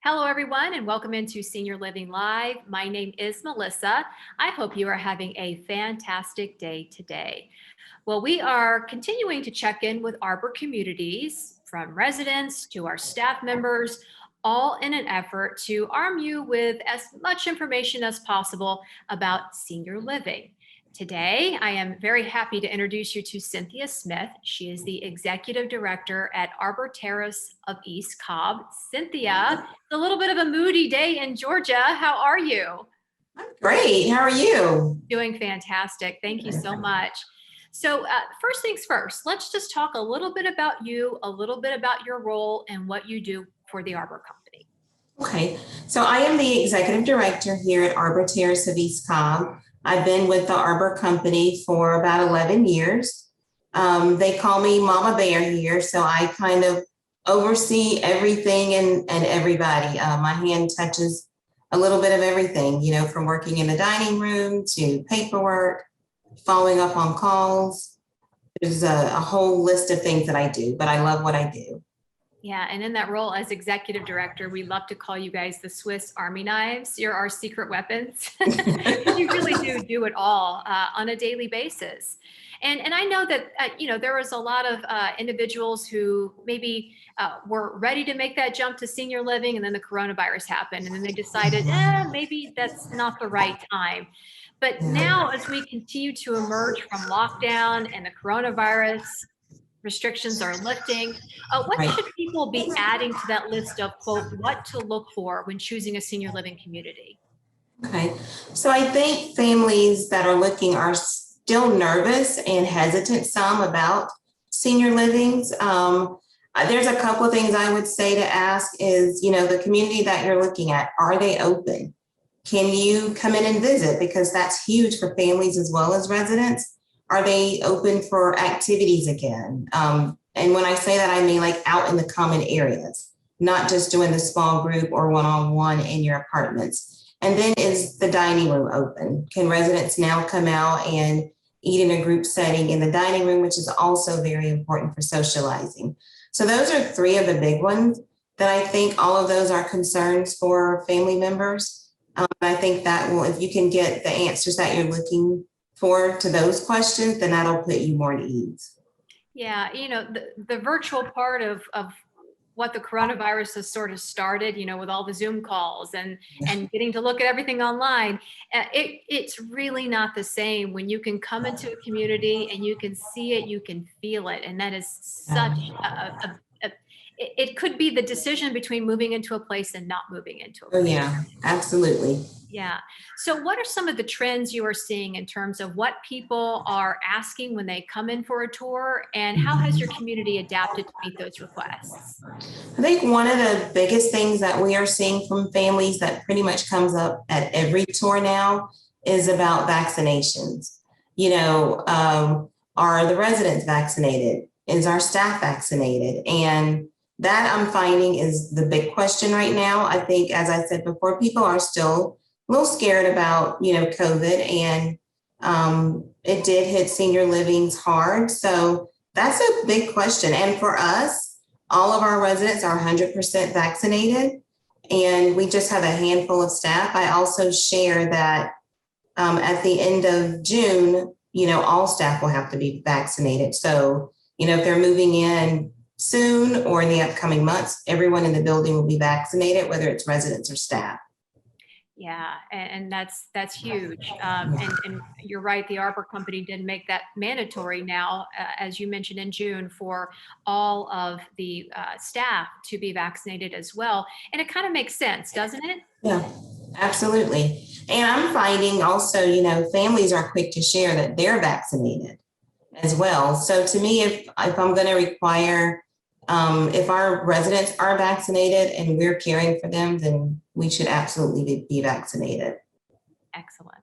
Hello, everyone, and welcome into Senior Living Live. My name is Melissa. I hope you are having a fantastic day today. Well, we are continuing to check in with Arbor communities, from residents to our staff members, all in an effort to arm you with as much information as possible about senior living. Today, I am very happy to introduce you to Cynthia Smith. She is the Executive Director at Arbor Terrace of East Cobb. Cynthia, it's a little bit of a moody day in Georgia. How are you? I'm great. How are you? Doing fantastic. Thank you so much. So first things first, let's just talk a little bit about you, a little bit about your role and what you do for the Arbor Company. Okay, so I am the Executive Director here at Arbor Terrace of East Cobb. I've been with the Arbor Company for about 11 years. They call me Mama Bear here, so I kind of oversee everything and everybody. My hand touches a little bit of everything, you know, from working in the dining room to paperwork, following up on calls. There's a whole list of things that I do, but I love what I do. Yeah, and in that role as executive director, we love to call you guys the Swiss Army knives. You're our secret weapons. You really do it all on a daily basis. And I know that, there was a lot of individuals who maybe were ready to make that jump to senior living, and then the coronavirus happened, and then they decided, maybe that's not the right time. But now, as we continue to emerge from lockdown and the coronavirus restrictions are lifting, what should people be adding to that list of, quote, what to look for when choosing a senior living community? Okay, so I think families that are looking are still nervous and hesitant some about senior livings. There's a couple of things I would say to ask is, the community that you're looking at, are they open? Can you come in and visit? Because that's huge for families as well as residents. Are they open for activities again? And when I say that, I mean like out in the common areas, not just doing the small group or one-on-one in your apartments. And then is the dining room open? Can residents now come out and eat in a group setting in the dining room, which is also very important for socializing. So those are three of the big ones that I think all of those are concerns for family members. I think that will, if you can get the answers that you're looking for to those questions, then that'll put you more at ease. Yeah, the virtual part of what the coronavirus has sort of started, with all the Zoom calls and getting to look at everything online, it's really not the same when you can come into a community and you can see it, you can feel it. And that is such it could be the decision between moving into a place and not moving into a place. Oh yeah, absolutely. Yeah. So what are some of the trends you are seeing in terms of what people are asking when they come in for a tour, and how has your community adapted to meet those requests? I think one of the biggest things that we are seeing from families that pretty much comes up at every tour now is about vaccinations. Are the residents vaccinated? Is our staff vaccinated? And that I'm finding is the big question right now. I think, as I said before, people are still a little scared about, COVID, and it did hit senior livings hard. So that's a big question. And for us, all of our residents are 100% vaccinated, and we just have a handful of staff. I also share that at the end of June, all staff will have to be vaccinated. So, if they're moving in soon or in the upcoming months, everyone in the building will be vaccinated, whether it's residents or staff. Yeah, and that's huge. And you're right, the Arbor Company did make that mandatory now, as you mentioned, in June, for all of the staff to be vaccinated as well. And it kind of makes sense, doesn't it? Yeah, absolutely. And I'm finding also, families are quick to share that they're vaccinated as well. So to me, if I'm going to require, if our residents are vaccinated and we're caring for them, then we should absolutely be vaccinated. Excellent.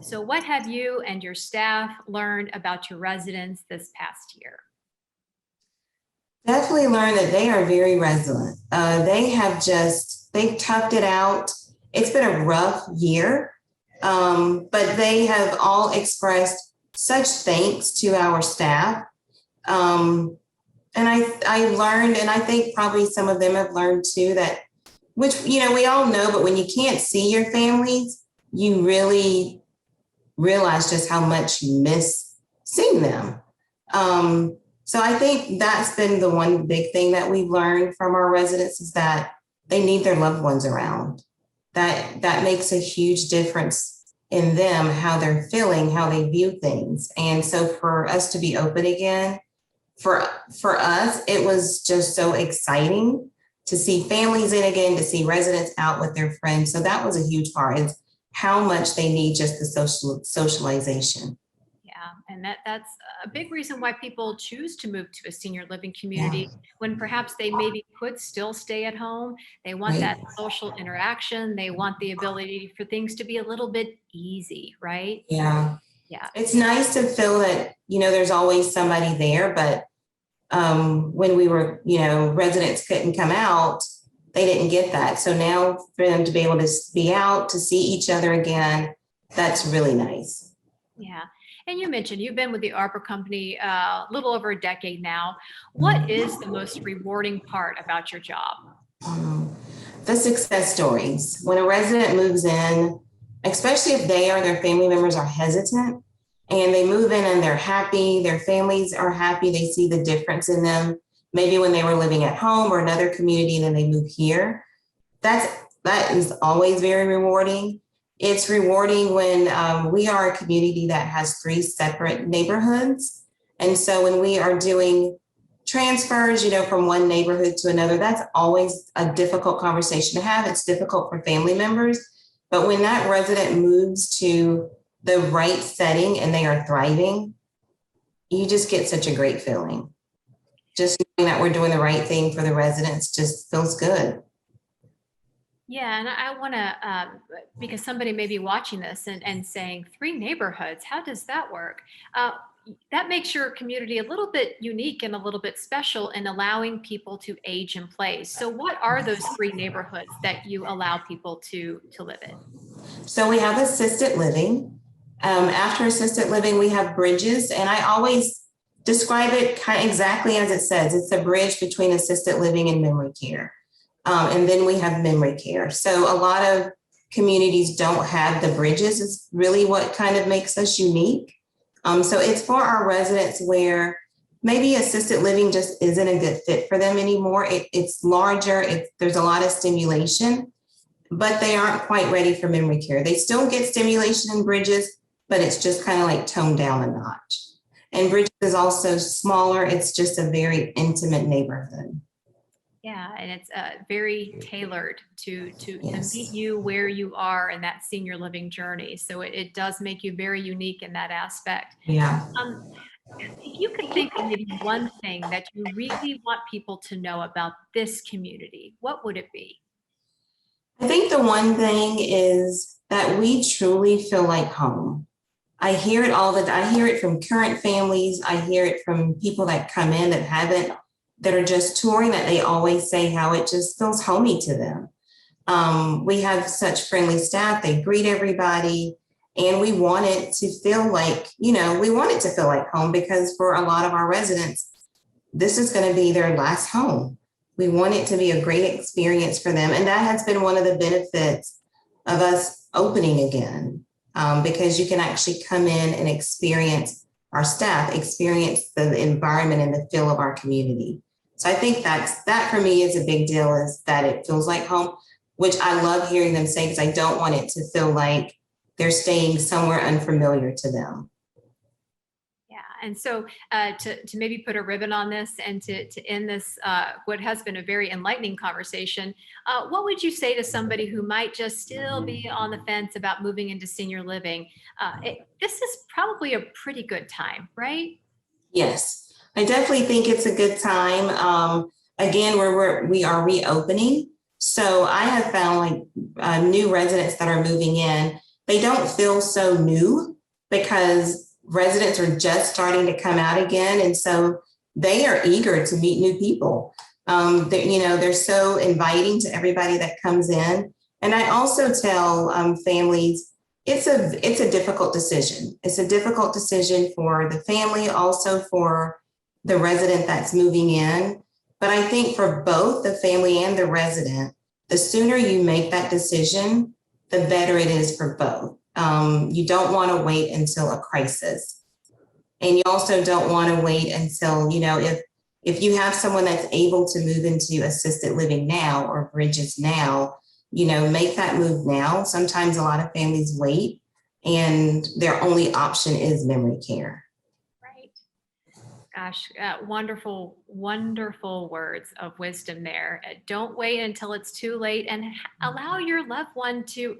So what have you and your staff learned about your residents this past year? Definitely learned that they are very resilient. They've toughed it out. It's been a rough year, but they have all expressed such thanks to our staff. And I learned, and I think probably some of them have learned too, that which, we all know, but when you can't see your families, you really realize just how much you miss seeing them. So I think that's been the one big thing that we've learned from our residents is that they need their loved ones around. That makes a huge difference in them, how they're feeling, how they view things. And so for us to be open again, for us, it was just so exciting to see families in again, to see residents out with their friends. So that was a huge part, is how much they need just the socialization. Yeah, and that's a big reason why people choose to move to a senior living community when perhaps they maybe could still stay at home. They want that social interaction. They want the ability for things to be a little bit easy, right? Yeah. Yeah. It's nice to feel that, there's always somebody there, but when we were, residents couldn't come out, they didn't get that. So now for them to be able to be out, to see each other again, that's really nice. Yeah. And you mentioned you've been with the Arbor Company a little over a decade now. What is the most rewarding part about your job? The success stories. When a resident moves in, especially if they or their family members are hesitant and they move in and they're happy, their families are happy, they see the difference in them, maybe when they were living at home or another community and then they move here. That is always very rewarding. It's rewarding when we are a community that has 3 separate neighborhoods. And so when we are doing transfers, from one neighborhood to another, that's always a difficult conversation to have. It's difficult for family members. But when that resident moves to the right setting and they are thriving, you just get such a great feeling. Just knowing that we're doing the right thing for the residents just feels good. Yeah, and I want to, because somebody may be watching this and saying 3 neighborhoods, how does that work? That makes your community a little bit unique and a little bit special in allowing people to age in place. So what are those 3 neighborhoods that you allow people to live in? So we have assisted living. After assisted living, we have bridges, and I always describe it kind of exactly as it says. It's a bridge between assisted living and memory care. And then we have memory care. So a lot of communities don't have the bridges. It's really what kind of makes us unique. So it's for our residents where maybe assisted living just isn't a good fit for them anymore. It's larger, there's a lot of stimulation, but they aren't quite ready for memory care. They still get stimulation in bridges, but it's just kind of like toned down a notch. And bridges is also smaller. It's just a very intimate neighborhood. Yeah, and it's very tailored to meet you where you are in that senior living journey. So it does make you very unique in that aspect. Yeah. If you could think of maybe one thing that you really want people to know about this community, what would it be? I think the one thing is that we truly feel like home. I hear it from current families. I hear it from people that come in that are just touring, that they always say how it just feels homey to them. We have such friendly staff. They greet everybody. And we want it to feel like, home, because for a lot of our residents, this is going to be their last home. We want it to be a great experience for them. And that has been one of the benefits of us opening again, because you can actually come in and experience our staff, experience the environment and the feel of our community. So I think that for me is a big deal, is that it feels like home, which I love hearing them say, because I don't want it to feel like they're staying somewhere unfamiliar to them. Yeah, and so to maybe put a ribbon on this and to end this, what has been a very enlightening conversation, what would you say to somebody who might just still be on the fence about moving into senior living? This is probably a pretty good time, right? Yes. I definitely think it's a good time. Again, we are reopening. So I have found new residents that are moving in, they don't feel so new because residents are just starting to come out again. And so they are eager to meet new people. They're so inviting to everybody that comes in. And I also tell families, it's a difficult decision. It's a difficult decision for the family, also for the resident that's moving in. But I think for both the family and the resident, the sooner you make that decision, the better it is for both. You don't want to wait until a crisis. And you also don't want to wait until, if you have someone that's able to move into assisted living now or bridges now, make that move now. Sometimes a lot of families wait and their only option is memory care. Right. Gosh, wonderful, wonderful words of wisdom there. Don't wait until it's too late, and allow your loved one to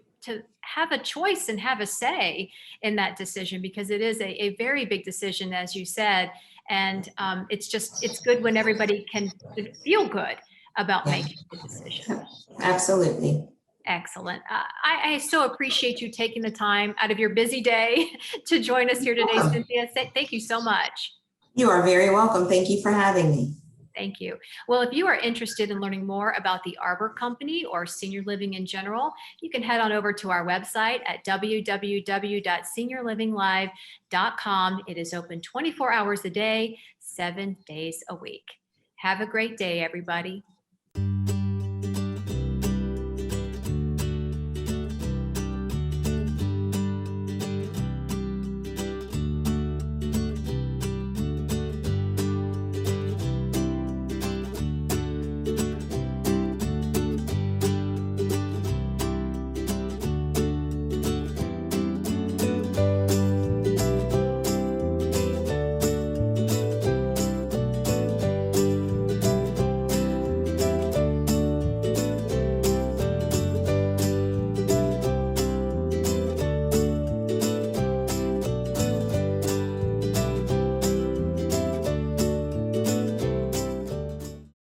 have a choice and have a say in that decision, because it is a very big decision, as you said. And it's good when everybody can feel good about Yeah. making the decision. Absolutely. Excellent. I so appreciate you taking the time out of your busy day to join us here today, Cynthia. Thank you so much. You are very welcome. Thank you for having me. Thank you. Well, if you are interested in learning more about the Arbor Company or senior living in general, you can head on over to our website at www.seniorlivinglive.com. It is open 24 hours a day, 7 days a week. Have a great day, everybody.